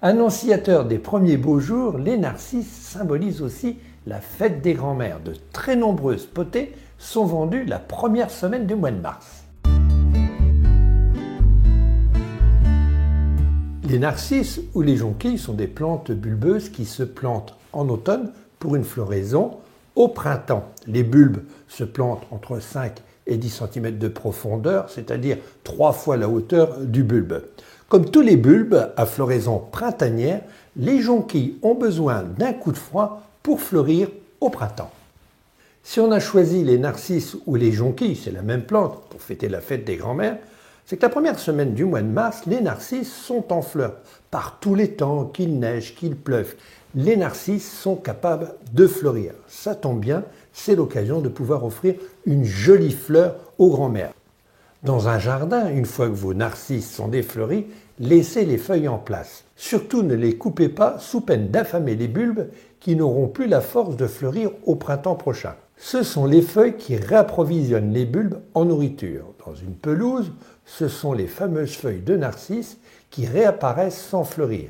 Annonciateurs des premiers beaux jours, les narcisses symbolisent aussi la fête des grands-mères. De très nombreuses potées sont vendues la première semaine du mois de mars. Les narcisses ou les jonquilles sont des plantes bulbeuses qui se plantent en automne pour une floraison au printemps. Les bulbes se plantent entre 5 et 10 cm de profondeur, c'est-à-dire 3 fois la hauteur du bulbe. Comme tous les bulbes à floraison printanière, les jonquilles ont besoin d'un coup de froid pour fleurir au printemps. Si on a choisi les narcisses ou les jonquilles, c'est la même plante pour fêter la fête des grands-mères, c'est que la première semaine du mois de mars, les narcisses sont en fleurs. Par tous les temps, qu'il neige, qu'il pleuve, les narcisses sont capables de fleurir. Ça tombe bien, c'est l'occasion de pouvoir offrir une jolie fleur aux grands-mères. Dans un jardin, une fois que vos narcisses sont défleuris, laissez les feuilles en place. Surtout ne les coupez pas sous peine d'affamer les bulbes qui n'auront plus la force de fleurir au printemps prochain. Ce sont les feuilles qui réapprovisionnent les bulbes en nourriture. Dans une pelouse, ce sont les fameuses feuilles de narcisses qui réapparaissent sans fleurir.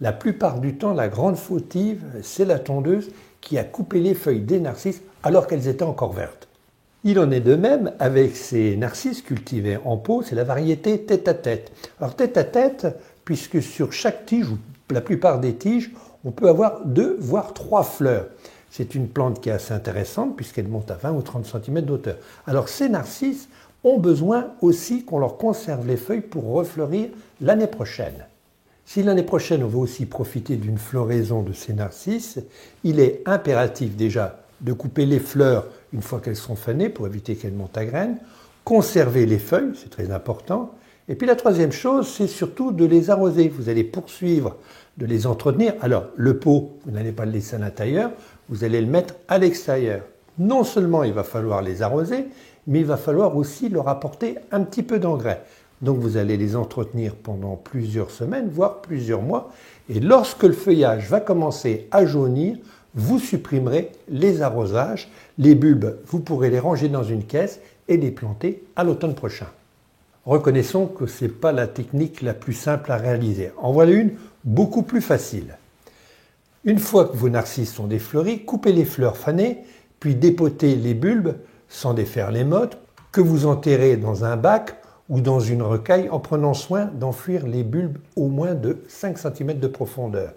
La plupart du temps, la grande fautive, c'est la tondeuse qui a coupé les feuilles des narcisses alors qu'elles étaient encore vertes. Il en est de même avec ces narcisses cultivés en pot, c'est la variété tête-à-tête. Alors tête-à-tête, puisque sur chaque tige, ou la plupart des tiges, on peut avoir 2 voire 3 fleurs. C'est une plante qui est assez intéressante puisqu'elle monte à 20 ou 30 cm d'auteur. Alors ces narcisses ont besoin aussi qu'on leur conserve les feuilles pour refleurir l'année prochaine. Si l'année prochaine on veut aussi profiter d'une floraison de ces narcisses, il est impératif déjà de couper les fleurs une fois qu'elles sont fanées pour éviter qu'elles montent à graines, conserver les feuilles, c'est très important, et puis la troisième chose, c'est surtout de les arroser. Vous allez poursuivre de les entretenir. Alors le pot, vous n'allez pas le laisser à l'intérieur, vous allez le mettre à l'extérieur. Non seulement il va falloir les arroser, mais il va falloir aussi leur apporter un petit peu d'engrais. Donc vous allez les entretenir pendant plusieurs semaines, voire plusieurs mois, et lorsque le feuillage va commencer à jaunir, vous supprimerez les arrosages. Les bulbes, vous pourrez les ranger dans une caisse et les planter à l'automne prochain. Reconnaissons que ce n'est pas la technique la plus simple à réaliser. En voilà une beaucoup plus facile. Une fois que vos narcisses sont défleuris, coupez les fleurs fanées, puis dépotez les bulbes sans défaire les mottes, que vous enterrez dans un bac ou dans une recaille en prenant soin d'enfouir les bulbes au moins de 5 cm de profondeur.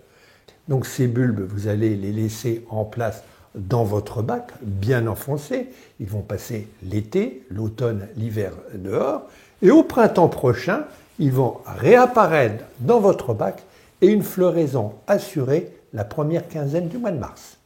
Donc ces bulbes, vous allez les laisser en place dans votre bac, bien enfoncés. Ils vont passer l'été, l'automne, l'hiver dehors. Et au printemps prochain, ils vont réapparaître dans votre bac et une floraison assurée la première quinzaine du mois de mars.